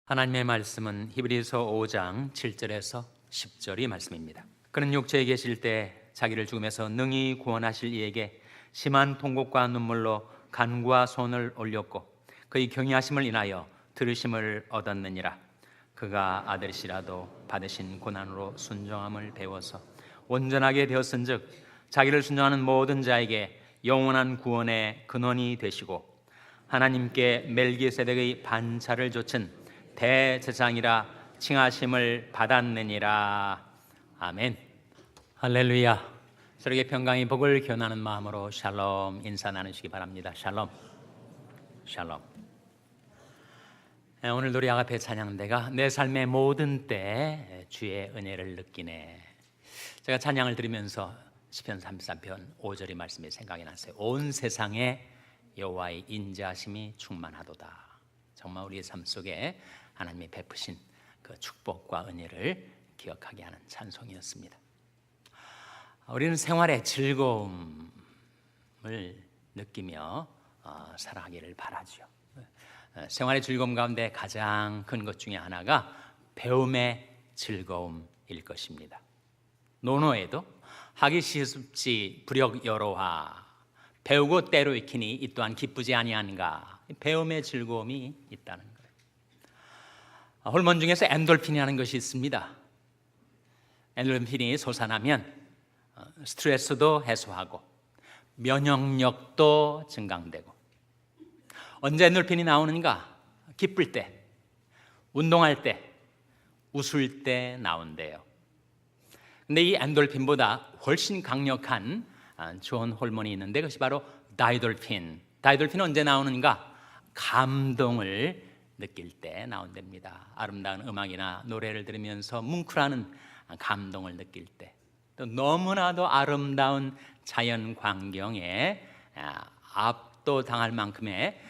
하나님의 말씀은 히브리서 5장 7절에서 10절이 말씀입니다. 그는 육체에 계실 때 자기를 죽음에서 능히 구원하실 이에게 심한 통곡과 눈물로 간구와 손을 올렸고 그의 경외하심을 인하여 들으심을 얻었느니라. 그가 아들이시라도 받으신 고난으로 순종함을 배워서 온전하게 되었은즉 자기를 순종하는 모든 자에게 영원한 구원의 근원이 되시고 하나님께 멜기세덱의 반차를 좇은 대제사장이라 칭하심을 받았느니라. 아멘. 할렐루야. 서로에게 평강의 복을 기원하는 마음으로 샬롬 인사 나누시기 바랍니다. 샬롬. 샬롬. 오늘 우리 아가페 찬양대가 내 삶의 모든 때 주의 은혜를 느끼네. 제가 찬양을 들으면서 시편 33편 5절의 말씀이 생각이 났어요. 온 세상에 여호와의 인자하심이 충만하도다. 정말 우리의 삶 속에 하나님이 베푸신 그 축복과 은혜를 기억하게 하는 찬송이었습니다. 우리는 생활의 즐거움을 느끼며 살아가기를 바라죠. 생활의 즐거움 가운데 가장 큰 것 중에 하나가 배움의 즐거움일 것입니다. 논어에도 하기 시습지 불역여로하 배우고 때로 익히니 이 또한 기쁘지 아니한가. 배움의 즐거움이 있다는 거예요. 호르몬 중에서 엔돌핀이라는 것이 있습니다. 엔돌핀이 솟아나면 스트레스도 해소하고 면역력도 증강되고. 언제 엔돌핀이 나오는가? 기쁠 때, 운동할 때, 웃을 때 나온대요. 근데 이 엔돌핀보다 훨씬 강력한 좋은 호르몬이 있는데 그것이 바로 다이돌핀. 다이돌핀은 언제 나오는가? 감동을 느낄 때 나온답니다. 아름다운 음악이나 노래를 들으면서 뭉클하는 감동을 느낄 때, 또 너무나도 아름다운 자연 광경에 압도당할 만큼의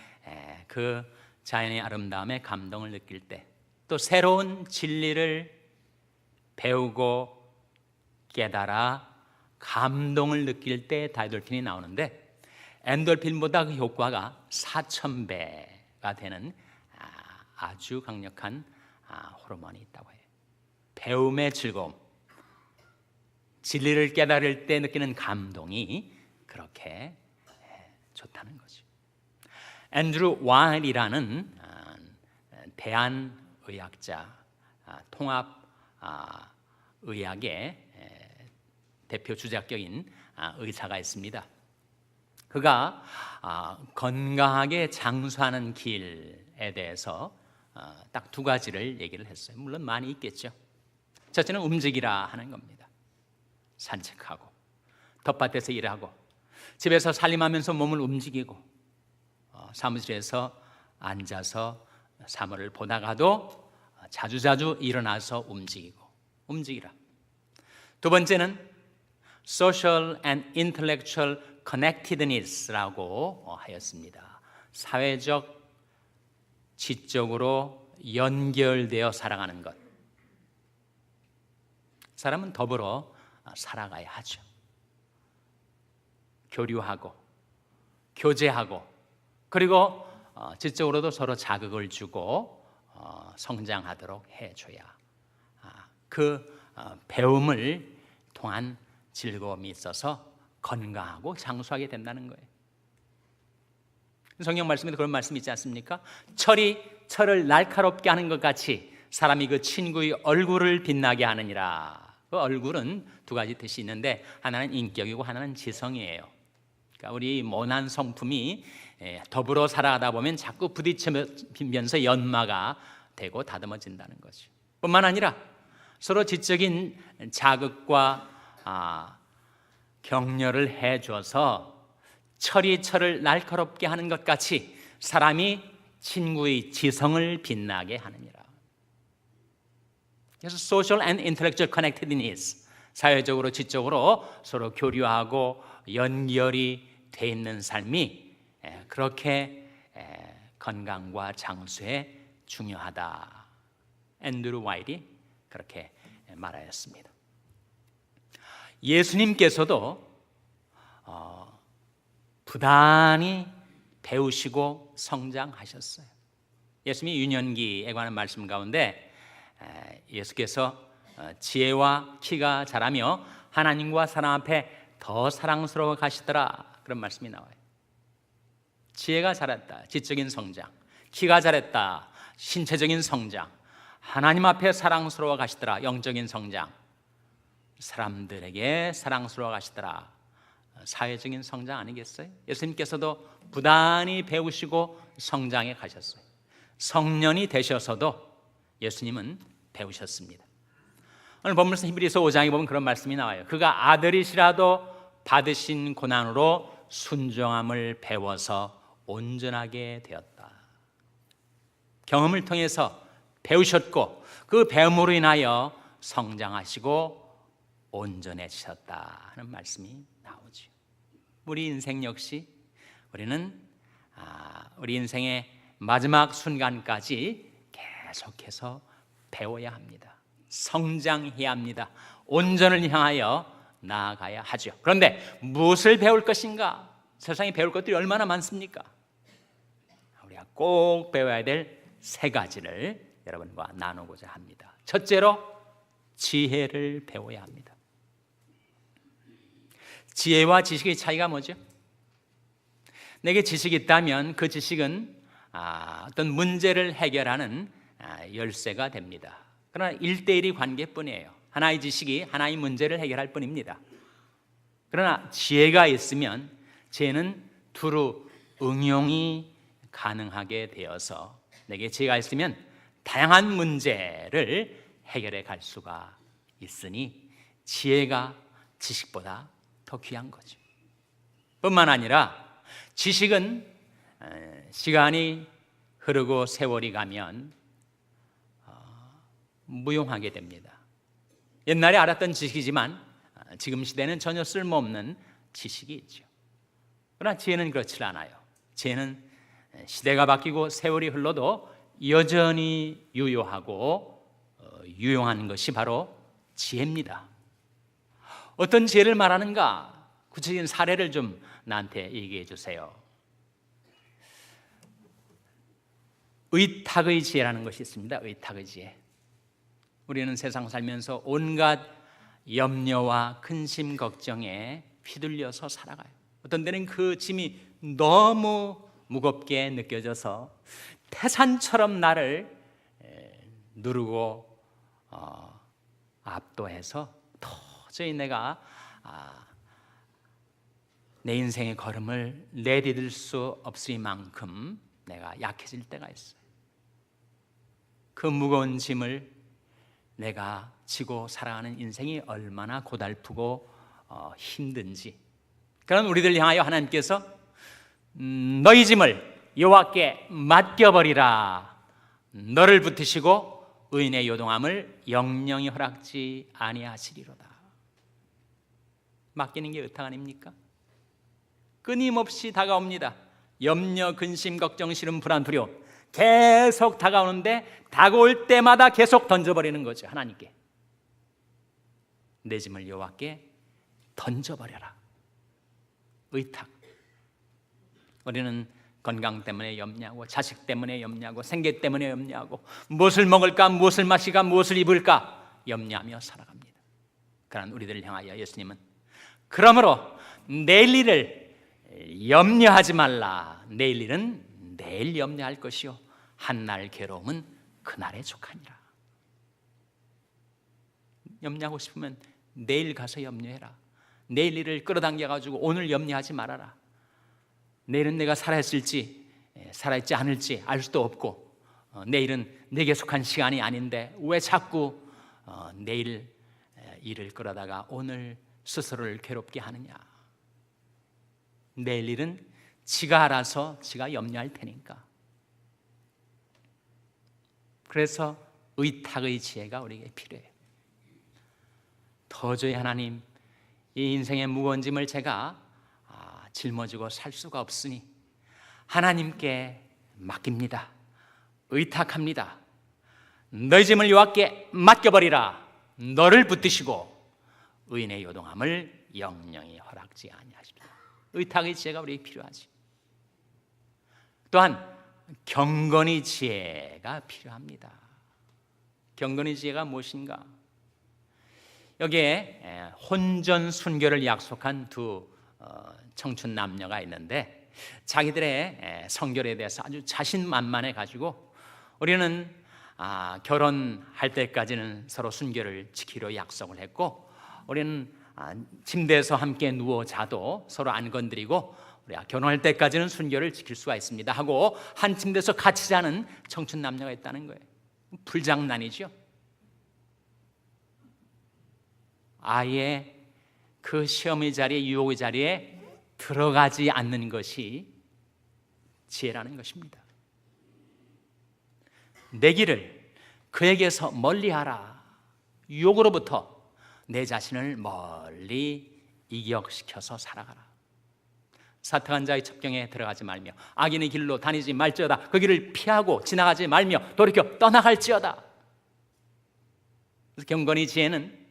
그 자연의 아름다움에 감동을 느낄 때, 또 새로운 진리를 배우고 깨달아 감동을 느낄 때 다이돌핀이 나오는데 엔돌핀보다 그 효과가 4000배가 되는 아주 강력한 호르몬이 있다고 해요. 배움의 즐거움, 진리를 깨달을 때 느끼는 감동이 그렇게 좋다는 거죠. 앤드루 와일이라는 대한의학자, 통합의학의 대표 주작격인 의사가 있습니다. 그가 건강하게 장수하는 길에 대해서 딱 두 가지를 얘기를 했어요. 물론 많이 있겠죠. 첫째는 움직이라 하는 겁니다. 산책하고 텃밭에서 일하고 집에서 살림하면서 몸을 움직이고 사무실에서 앉아서 사물을 보다가도 자주자주 일어나서 움직이라. 두 번째는 Social and Intellectual Connectedness라고 하였습니다. 사회적, 지적으로 연결되어 살아가는 것. 사람은 더불어 살아가야 하죠. 교류하고 교제하고 그리고 지적으로도 서로 자극을 주고 성장하도록 해줘야 그 배움을 통한 즐거움이 있어서 건강하고 장수하게 된다는 거예요. 성경 말씀에도 그런 말씀이 있지 않습니까? 철이 철을 날카롭게 하는 것 같이 사람이 그 친구의 얼굴을 빛나게 하느니라. 그 얼굴은 두 가지 뜻이 있는데 하나는 인격이고 하나는 지성이에요. 그러니까 우리 모난 성품이 더불어 살아가다 보면 자꾸 부딪히면서 연마가 되고 다듬어진다는 거죠. 뿐만 아니라 서로 지적인 자극과 격려를 해줘서 철이 철을 날카롭게 하는 것 같이 사람이 친구의 지성을 빛나게 하느니라. 그래서 Social and Intellectual Connectedness, 사회적으로 지적으로 서로 교류하고 연결이 돼 있는 삶이 그렇게 건강과 장수에 중요하다. 앤드루 와일이 그렇게 말하였습니다. 예수님께서도 부단히 배우시고 성장하셨어요. 예수님이 유년기에 관한 말씀 가운데 예수께서 지혜와 키가 자라며 하나님과 사람 앞에 더 사랑스러워 가시더라, 그런 말씀이 나와요. 지혜가 자랐다, 지적인 성장. 키가 자랐다, 신체적인 성장. 하나님 앞에 사랑스러워 가시더라, 영적인 성장. 사람들에게 사랑스러워 가시더라, 사회적인 성장 아니겠어요? 예수님께서도 부단히 배우시고 성장해 가셨어요. 성년이 되셔서도 예수님은 배우셨습니다. 오늘 본문에서 히브리서 5장에 보면 그런 말씀이 나와요. 그가 아들이시라도 받으신 고난으로 순종함을 배워서 온전하게 되었다. 경험을 통해서 배우셨고 그 배움으로 인하여 성장하시고 온전해지셨다 하는 말씀이 나오죠. 우리 인생 역시 우리는 우리 인생의 마지막 순간까지 계속해서 배워야 합니다. 성장해야 합니다. 온전을 향하여 나아가야 하죠. 그런데 무엇을 배울 것인가? 세상에 배울 것들이 얼마나 많습니까? 우리가 꼭 배워야 될 세 가지를 여러분과 나누고자 합니다. 첫째로 지혜를 배워야 합니다. 지혜와 지식의 차이가 뭐죠? 내게 지식이 있다면 그 지식은 어떤 문제를 해결하는 열쇠가 됩니다. 그러나 1대1의 관계뿐이에요. 하나의 지식이 하나의 문제를 해결할 뿐입니다. 그러나 지혜가 있으면 지혜는 두루 응용이 가능하게 되어서 내게 지혜가 있으면 다양한 문제를 해결해 갈 수가 있으니 지혜가 지식보다 더 귀한 거죠. 뿐만 아니라 지식은 시간이 흐르고 세월이 가면 무용하게 됩니다. 옛날에 알았던 지식이지만 지금 시대는 전혀 쓸모없는 지식이 있죠. 그러나 지혜는 그렇지 않아요. 지혜는 시대가 바뀌고 세월이 흘러도 여전히 유효하고 유용한 것이 바로 지혜입니다. 어떤 지혜를 말하는가? 구체적인 사례를 좀 나한테 얘기해 주세요. 의탁의 지혜라는 것이 있습니다. 의탁의 지혜. 우리는 세상 살면서 온갖 염려와 근심 걱정에 휘둘려서 살아가요. 어떤 때는 그 짐이 너무 무겁게 느껴져서 태산처럼 나를 누르고 압도해서 도저히 내가 내 인생의 걸음을 내디딜 수 없을 만큼 내가 약해질 때가 있어요. 그 무거운 짐을 내가 지고 살아가는 인생이 얼마나 고달프고 힘든지. 그런 우리들 향하여 하나님께서 너희 짐을 여호와께 맡겨버리라. 너를 붙드시고 의인의 요동함을 영영히 허락지 아니하시리로다. 맡기는 게 의탁 아닙니까? 끊임없이 다가옵니다. 염려, 근심, 걱정, 시름, 불안, 두려움 계속 다가오는데 다가올 때마다 계속 던져버리는 거죠. 하나님께 내 짐을 여호와께 던져버려라. 의탁. 우리는 건강 때문에 염려하고 자식 때문에 염려하고 생계 때문에 염려하고 무엇을 먹을까 무엇을 마실까 무엇을 입을까 염려하며 살아갑니다. 그런 우리들을 향하여 예수님은 그러므로 내일 일을 염려하지 말라. 내일 일은 내일 염려할 것이요 한날 괴로움은 그날에 족하니라. 염려하고 싶으면 내일 가서 염려해라. 내일 일을 끌어당겨가지고 오늘 염려하지 말아라. 내일은 내가 살아있을지 살아있지 않을지 알 수도 없고 내일은 내게 속한 시간이 아닌데 왜 자꾸 내일 일을 끌어다가 오늘 스스로를 괴롭게 하느냐. 내일 일은 지가 알아서 지가 염려할 테니까. 그래서 의탁의 지혜가 우리에게 필요해요. 도저히 하나님 이 인생의 무거운 짐을 제가 짊어지고 살 수가 없으니 하나님께 맡깁니다. 의탁합니다. 너희 짐을 여호와께 맡겨버리라. 너를 붙드시고 의인의 요동함을 영영히 허락지 아니하십시오. 의탁의 지혜가 우리에게 필요하지. 또한 경건의 지혜가 필요합니다. 경건의 지혜가 무엇인가? 여기에 혼전 순교를 약속한 두 청춘 남녀가 있는데 자기들의 성결에 대해서 아주 자신만만해 가지고 우리는 결혼할 때까지는 서로 순결을 지키려 약속을 했고 우리는 침대에서 함께 누워 자도 서로 안 건드리고 우리가 결혼할 때까지는 순결을 지킬 수가 있습니다 하고 한 침대에서 같이 자는 청춘 남녀가 있다는 거예요. 불장난이죠. 아예 그 시험의 자리에, 유혹의 자리에 들어가지 않는 것이 지혜라는 것입니다. 내 길을 그에게서 멀리하라. 유혹으로부터 내 자신을 멀리 이격시켜서 살아가라. 사악한 자의 첩경에 들어가지 말며 악인의 길로 다니지 말지어다. 그 길을 피하고 지나가지 말며 돌이켜 떠나갈지어다. 그래서 경건의 지혜는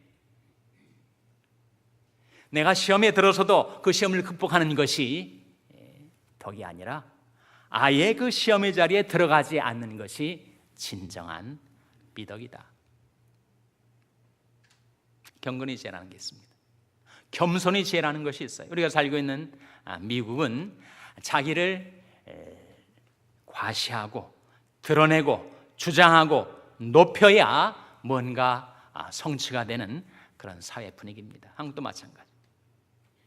내가 시험에 들어서도 그 시험을 극복하는 것이 덕이 아니라 아예 그 시험의 자리에 들어가지 않는 것이 진정한 미덕이다. 경건의 지혜라는 게 있습니다. 겸손의 지혜라는 것이 있어요. 우리가 살고 있는 미국은 자기를 과시하고 드러내고 주장하고 높여야 뭔가 성취가 되는 그런 사회 분위기입니다. 한국도 마찬가지.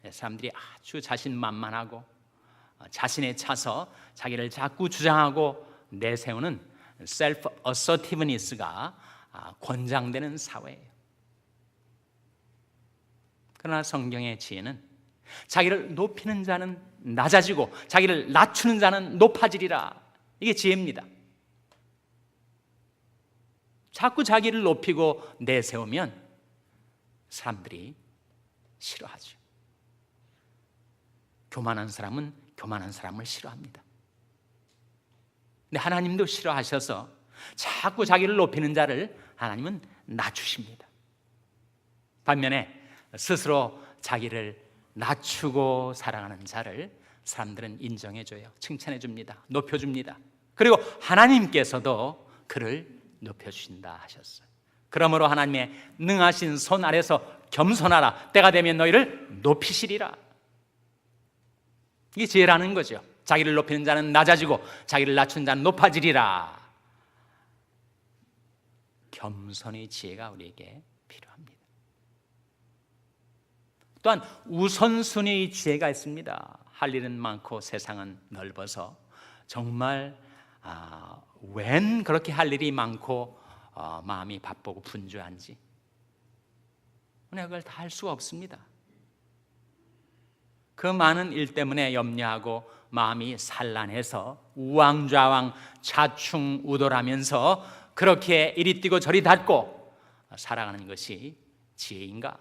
사람들이 아주 자신만만하고 자신에 차서 자기를 자꾸 주장하고 내세우는 셀프 어서티브니스가 권장되는 사회예요. 그러나 성경의 지혜는 자기를 높이는 자는 낮아지고 자기를 낮추는 자는 높아지리라. 이게 지혜입니다. 자꾸 자기를 높이고 내세우면 사람들이 싫어하죠. 교만한 사람은 교만한 사람을 싫어합니다. 근데 하나님도 싫어하셔서 자꾸 자기를 높이는 자를 하나님은 낮추십니다. 반면에 스스로 자기를 낮추고 살아가는 자를 사람들은 인정해줘요. 칭찬해줍니다. 높여줍니다. 그리고 하나님께서도 그를 높여주신다 하셨어요. 그러므로 하나님의 능하신 손 아래서 겸손하라. 때가 되면 너희를 높이시리라. 이게 지혜라는 거죠. 자기를 높이는 자는 낮아지고 자기를 낮춘 자는 높아지리라. 겸손의 지혜가 우리에게 필요합니다. 또한 우선순위의 지혜가 있습니다. 할 일은 많고 세상은 넓어서 정말 웬 그렇게 할 일이 많고 마음이 바쁘고 분주한지 우리가 그걸 다 할 수가 없습니다. 그 많은 일 때문에 염려하고 마음이 산란해서 우왕좌왕 좌충우돌하면서 그렇게 이리 뛰고 저리 닫고 살아가는 것이 지혜인가?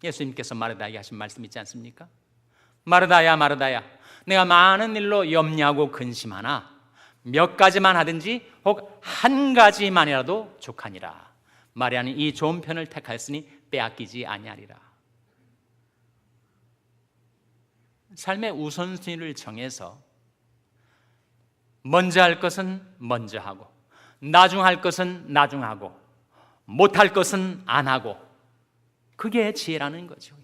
예수님께서 마르다에게 하신 말씀 있지 않습니까? 마르다야 마르다야, 내가 많은 일로 염려하고 근심하나 몇 가지만 하든지 혹 한 가지만이라도 족하니라. 마리아는 이 좋은 편을 택하였으니 빼앗기지 아니하리라. 삶의 우선순위를 정해서 먼저 할 것은 먼저 하고 나중 할 것은 나중 하고 못할 것은 안 하고, 그게 지혜라는 거죠.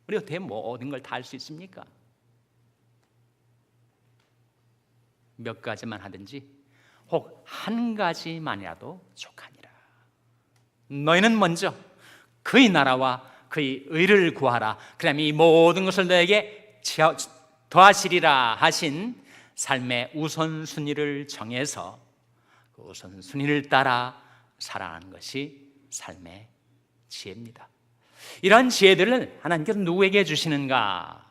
우리가 어떻게 모든 걸 다 할 수 있습니까? 몇 가지만 하든지 혹 한 가지만이라도 족하니라. 너희는 먼저 그의 나라와 그의 의를 구하라. 그러면 이 모든 것을 너에게 더하시리라 하신 삶의 우선순위를 정해서 그 우선순위를 따라 살아가는 것이 삶의 지혜입니다. 이러한 지혜들을 하나님께서 누구에게 주시는가?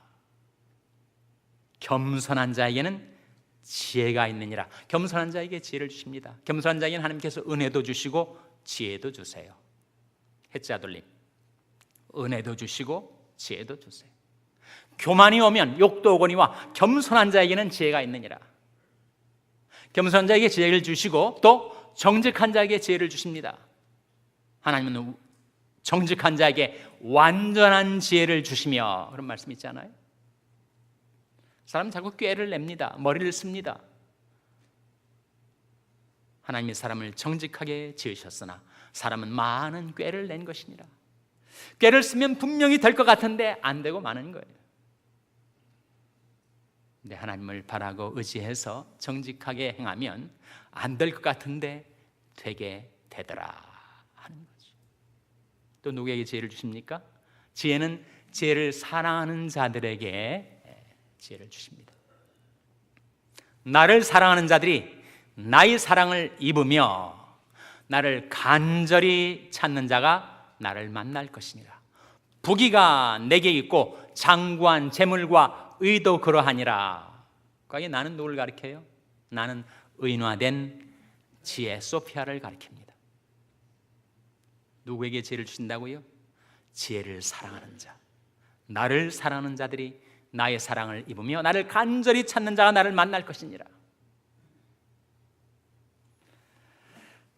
겸손한 자에게는 지혜가 있느니라. 겸손한 자에게 지혜를 주십니다. 겸손한 자에게는 하나님께서 은혜도 주시고 지혜도 주세요. 해자돌림, 은혜도 주시고 지혜도 주세요. 교만이 오면 욕도 오거니와 겸손한 자에게는 지혜가 있느니라. 겸손한 자에게 지혜를 주시고 또 정직한 자에게 지혜를 주십니다. 하나님은 정직한 자에게 완전한 지혜를 주시며, 그런 말씀 있잖아요. 사람은 자꾸 꾀를 냅니다. 머리를 씁니다. 하나님이 사람을 정직하게 지으셨으나 사람은 많은 꾀를 낸 것이니라. 꾀를 쓰면 분명히 될 것 같은데 안 되고 마는 거예요. 근데 하나님을 바라고 의지해서 정직하게 행하면 안 될 것 같은데 되게 되더라 하는 거죠. 또 누구에게 지혜를 주십니까? 지혜는 지혜를 사랑하는 자들에게 지혜를 주십니다. 나를 사랑하는 자들이 나의 사랑을 입으며 나를 간절히 찾는 자가 나를 만날 것이니라. 부귀가 내게 있고 장구한 재물과 의도 그러하니라. 거기에 나는 누굴 가리켜요? 나는 의인화된 지혜 소피아를 가리킵니다. 누구에게 지혜를 주신다고요? 지혜를 사랑하는 자, 나를 사랑하는 자들이 나의 사랑을 입으며 나를 간절히 찾는 자가 나를 만날 것이니라.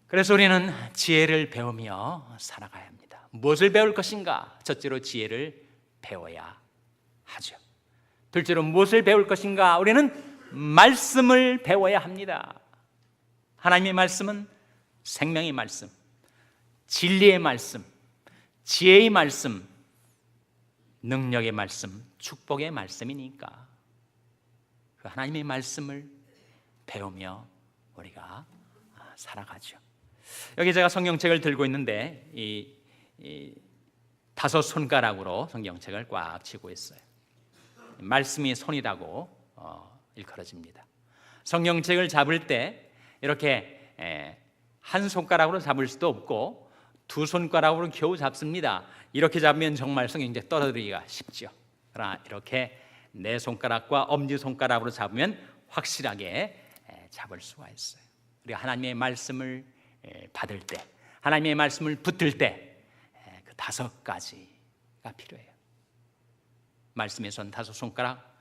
그래서 우리는 지혜를 배우며 살아가야 합니다. 무엇을 배울 것인가? 첫째로 지혜를 배워야 하죠. 둘째로 무엇을 배울 것인가? 우리는 말씀을 배워야 합니다. 하나님의 말씀은 생명의 말씀, 진리의 말씀, 지혜의 말씀, 능력의 말씀, 축복의 말씀이니까 그 하나님의 말씀을 배우며 우리가 살아가죠. 여기 제가 성경책을 들고 있는데 이 5 손가락으로 성경책을 꽉 쥐고 있어요. 말씀이 손이라고 일컬어집니다. 성경책을 잡을 때 이렇게 한 손가락으로 잡을 수도 없고 2 손가락으로 겨우 잡습니다. 이렇게 잡으면 정말 성경책 떨어뜨리기가 쉽죠. 그러나 이렇게 4 손가락과 엄지손가락으로 잡으면 확실하게 잡을 수가 있어요. 우리가 하나님의 말씀을 받을 때, 하나님의 말씀을 붙들 때 그 5가지가 필요해요. 말씀의 손 5 손가락,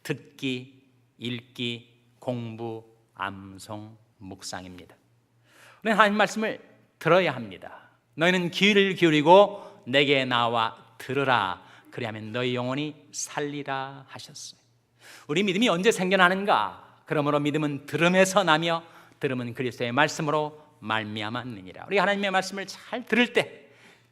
듣기, 읽기, 공부, 암송, 묵상입니다. 우리는 하나님 말씀을 들어야 합니다. 너희는 귀를 기울이고 내게 나와 들으라. 그리하면 너희 영혼이 살리라 하셨어요. 우리 믿음이 언제 생겨나는가? 그러므로 믿음은 들음에서 나며 들음은 그리스도의 말씀으로 말미암았느니라. 우리 하나님의 말씀을 잘 들을 때,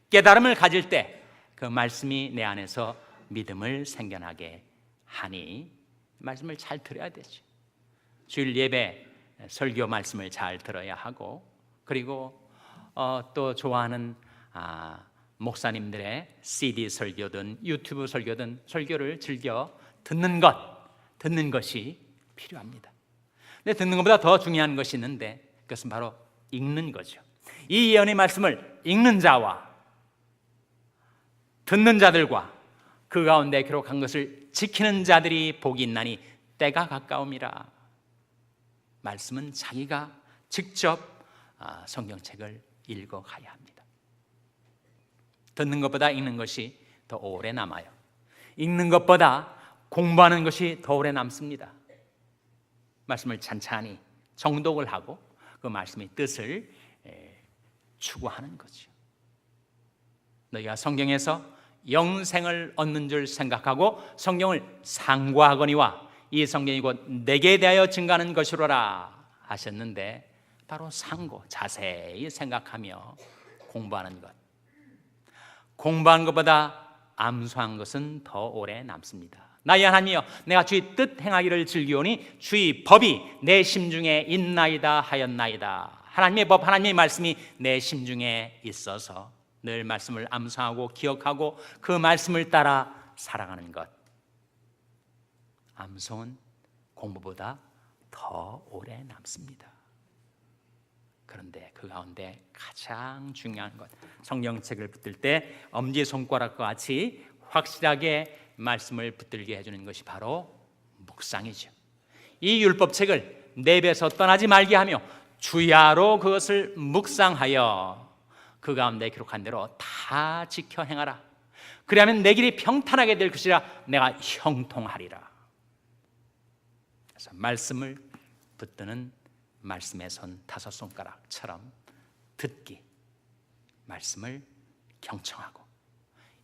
깨달음을 가질 때 그 말씀이 내 안에서 믿음을 생겨나게 하니 말씀을 잘 들어야 되죠. 주일 예배 설교 말씀을 잘 들어야 하고, 그리고 또 좋아하는 목사님들의 CD 설교든 유튜브 설교든 설교를 즐겨 듣는 것이 필요합니다. 근데 듣는 것보다 더 중요한 것이 있는데 그것은 바로 읽는 거죠. 이 예언의 말씀을 읽는 자와 듣는 자들과 그 가운데 기록한 것을 지키는 자들이 복이 있나니 때가 가까움이라. 말씀은 자기가 직접 성경책을 읽어가야 합니다. 듣는 것보다 읽는 것이 더 오래 남아요. 읽는 것보다 공부하는 것이 더 오래 남습니다. 말씀을 찬찬히 정독을 하고 그 말씀의 뜻을 추구하는 거죠. 너희가 성경에서 영생을 얻는 줄 생각하고 성경을 상고하거니와 이 성경이 곧 내게 대하여 증가하는 것이로라 하셨는데, 바로 상고, 자세히 생각하며 공부하는 것, 공부하는 것보다 암수한 것은 더 오래 남습니다. 나의 하나님이여, 내가 주의 뜻 행하기를 즐기오니 주의 법이 내 심중에 있나이다 하였나이다. 하나님의 법, 하나님의 말씀이 내 심중에 있어서 늘 말씀을 암송하고 기억하고 그 말씀을 따라 살아가는 것, 암송은 공부보다 더 오래 남습니다. 그런데 그 가운데 가장 중요한 것, 성경책을 붙들 때 엄지손가락과 같이 확실하게 말씀을 붙들게 해주는 것이 바로 묵상이죠. 이 율법책을 내 입에서 떠나지 말게 하며 주야로 그것을 묵상하여 그 가운데 기록한 대로 다 지켜 행하라. 그리하면 내 길이 평탄하게 될 것이라. 내가 형통하리라. 그래서 말씀을 붙드는 말씀의 손 5 손가락처럼 듣기, 말씀을 경청하고,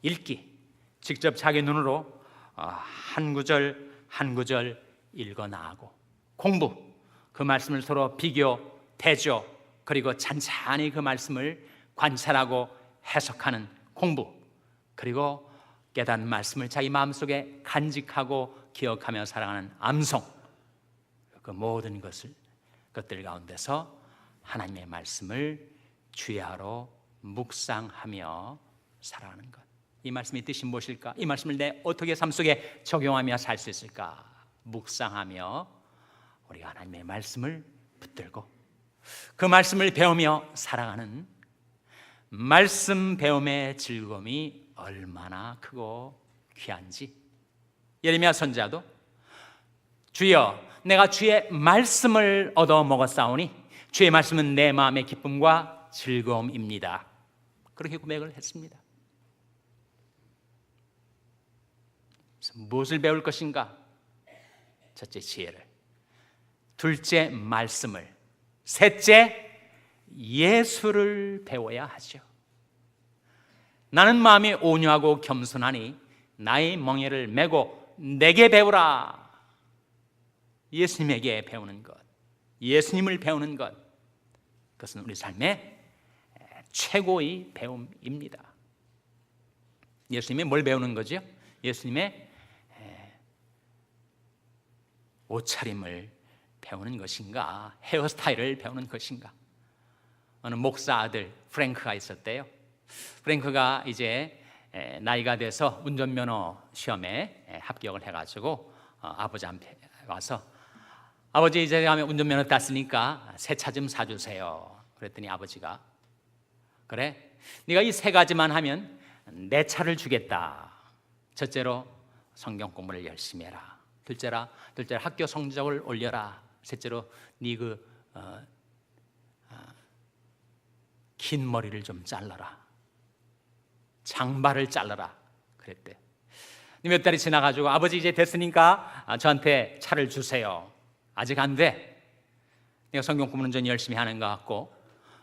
읽기, 직접 자기 눈으로 한 구절 한 구절 읽어 나가고, 공부, 그 말씀을 서로 비교, 대조, 그리고 찬찬히 그 말씀을 관찰하고 해석하는 공부, 그리고 깨닫는 말씀을 자기 마음속에 간직하고 기억하며 살아가는 암송, 그 모든 것들 가운데서 하나님의 말씀을 주야로 묵상하며 살아가는 것. 이 말씀의 뜻이 무엇일까? 이 말씀을 내 어떻게 삶 속에 적용하며 살 수 있을까? 묵상하며 우리가 하나님의 말씀을 붙들고 그 말씀을 배우며 살아가는 말씀 배움의 즐거움이 얼마나 크고 귀한지. 예레미야 선지자도 주여 내가 주의 말씀을 얻어 먹었사오니 주의 말씀은 내 마음의 기쁨과 즐거움입니다. 그렇게 고백을 했습니다. 그래서 무엇을 배울 것인가? 첫째 지혜를, 둘째 말씀을, 셋째 예수를 배워야 하죠. 나는 마음이 온유하고 겸손하니 나의 멍에를 메고 내게 배우라. 예수님에게 배우는 것, 예수님을 배우는 것, 그것은 우리 삶의 최고의 배움입니다. 예수님의 뭘 배우는 거죠? 예수님의 옷차림을 배우는 것인가, 헤어스타일을 배우는 것인가. 어느 목사 아들 프랭크가 있었대요. 프랭크가 이제 나이가 돼서 운전면허 시험에 합격을 해가지고 아버지한테 와서, 아버지 이제 운전면허 땄으니까 새 차 좀 사주세요. 그랬더니 아버지가, 그래, 네가 이 세 가지만 하면 내 차를 주겠다. 첫째로 성경 공부를 열심히 해라. 둘째로 학교 성적을 올려라. 셋째로 네 긴 머리를 좀 잘라라. 장발을 잘라라. 그랬대. 몇 달이 지나가지고 아버지 이제 됐으니까 저한테 차를 주세요. 아직 안 돼. 내가 성경 공부는 좀 열심히 하는 것 같고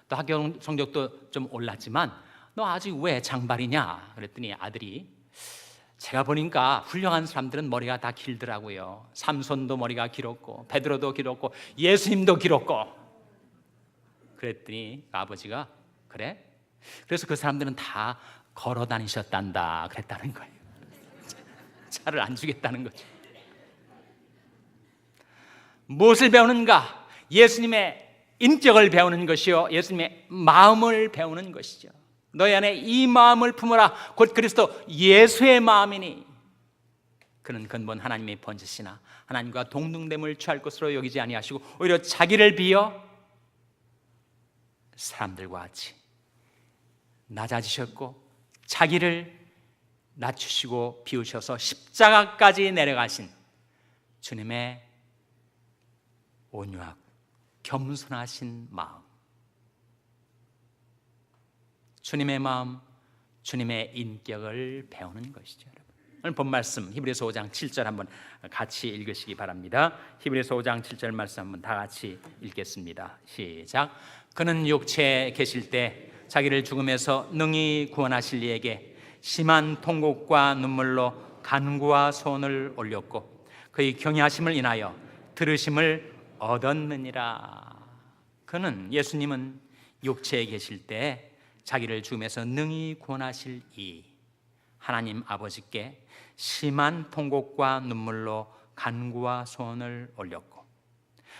또 학교 성적도 좀 올랐지만 너 아직 왜 장발이냐? 그랬더니 아들이, 제가 보니까 훌륭한 사람들은 머리가 다 길더라고요. 삼손도 머리가 길었고 베드로도 길었고 예수님도 길었고. 그랬더니 아버지가, 그래? 그래서 그 사람들은 다 걸어 다니셨단다 그랬다는 거예요. 차를 안 주겠다는 거죠. 무엇을 배우는가? 예수님의 인격을 배우는 것이요, 예수님의 마음을 배우는 것이죠. 너희 안에 이 마음을 품어라. 곧 그리스도 예수의 마음이니 그는 근본 하나님의 번지시나 하나님과 동등됨을 취할 것으로 여기지 아니하시고 오히려 자기를 비어 사람들과 같이 낮아지셨고 자기를 낮추시고 비우셔서 십자가까지 내려가신 주님의 온유하고 겸손하신 마음, 주님의 마음, 주님의 인격을 배우는 것이죠. 오늘 본 말씀 히브리서 5장 7절 한번 같이 읽으시기 바랍니다. 히브리서 5장 7절 말씀 한번 다 같이 읽겠습니다. 시작. 그는 육체에 계실 때 자기를 죽음에서 능히 구원하실 이에게 심한 통곡과 눈물로 간구와 소원을 올렸고 그의 경외하심을 인하여 들으심을 얻었느니라. 그는, 예수님은 육체에 계실 때 자기를 죽음에서 능히 구원하실 이 하나님 아버지께 심한 통곡과 눈물로 간구와 소원을 올렸고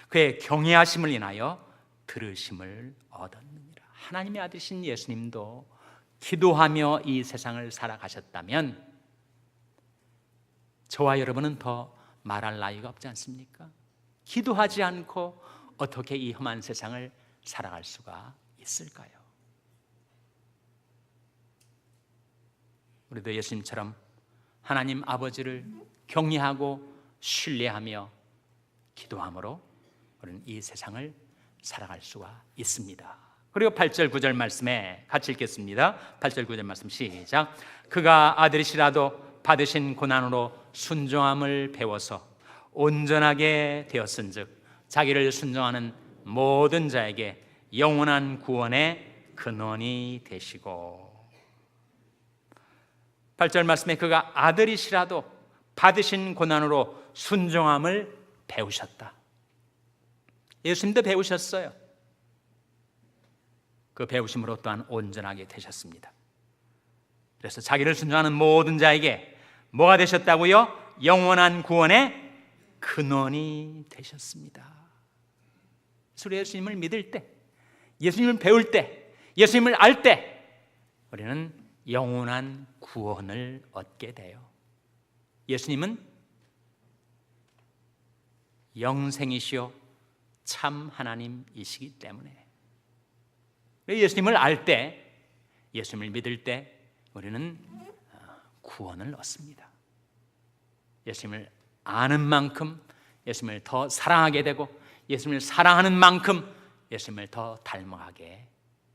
그의 경외하심을 인하여 들으심을 얻었느니라. 하나님의 아들이신 예수님도 기도하며 이 세상을 살아가셨다면 저와 여러분은 더 말할 나위가 없지 않습니까? 기도하지 않고 어떻게 이 험한 세상을 살아갈 수가 있을까요? 우리도 예수님처럼 하나님 아버지를 경외하고 신뢰하며 기도함으로 우리는 이 세상을 살아갈 수가 있습니다. 그리고 8절 9절 말씀에 같이 읽겠습니다. 8절 9절 말씀 시작. 그가 아들이시라도 받으신 고난으로 순종함을 배워서 온전하게 되었은즉 자기를 순종하는 모든 자에게 영원한 구원의 근원이 되시고. 8절 말씀에 그가 아들이시라도 받으신 고난으로 순종함을 배우셨다. 예수님도 배우셨어요. 그 배우심으로 또한 온전하게 되셨습니다. 그래서 자기를 순종하는 모든 자에게 뭐가 되셨다고요? 영원한 구원의 근원이 되셨습니다. 우리 예수님을 믿을 때, 예수님을 배울 때, 예수님을 알 때 우리는 영원한 구원을 얻게 돼요. 예수님은 영생이시오 참 하나님이시기 때문에 예수님을 알 때, 예수님을 믿을 때 우리는 구원을 얻습니다. 예수님을 아는 만큼 예수님을 더 사랑하게 되고, 예수님을 사랑하는 만큼 예수님을 더 닮아가게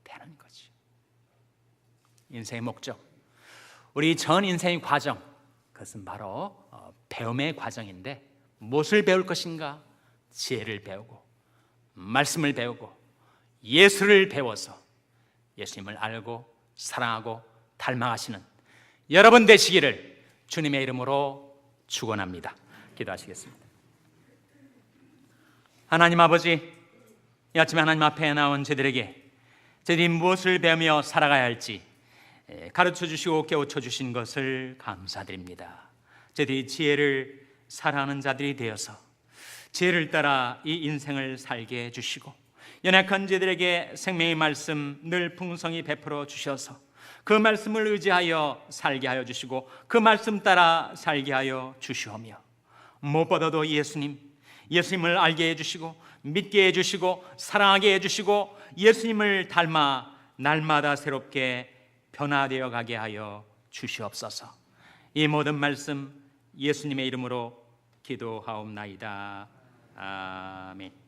되는 거죠. 인생의 목적, 우리 전 인생의 과정, 그것은 바로 배움의 과정인데 무엇을 배울 것인가? 지혜를 배우고 말씀을 배우고 예수를 배워서 예수님을 알고 사랑하고 닮아가시는 여러분 되시기를 주님의 이름으로 축원합니다. 기도하시겠습니다. 하나님 아버지, 이 아침에 하나님 앞에 나온 저희들에게 저희들이 무엇을 배우며 살아가야 할지 가르쳐 주시고 깨우쳐 주신 것을 감사드립니다. 저희들이 지혜를 사랑하는 자들이 되어서 지혜를 따라 이 인생을 살게 해주시고, 연약한 저희들에게 생명의 말씀 늘 풍성히 베풀어 주셔서 그 말씀을 의지하여 살게 하여 주시고 그 말씀 따라 살게 하여 주시오며, 무엇보다도 예수님을 알게 해주시고 믿게 해주시고 사랑하게 해주시고 예수님을 닮아 날마다 새롭게 변화되어 가게 하여 주시옵소서. 이 모든 말씀 예수님의 이름으로 기도하옵나이다. 아멘.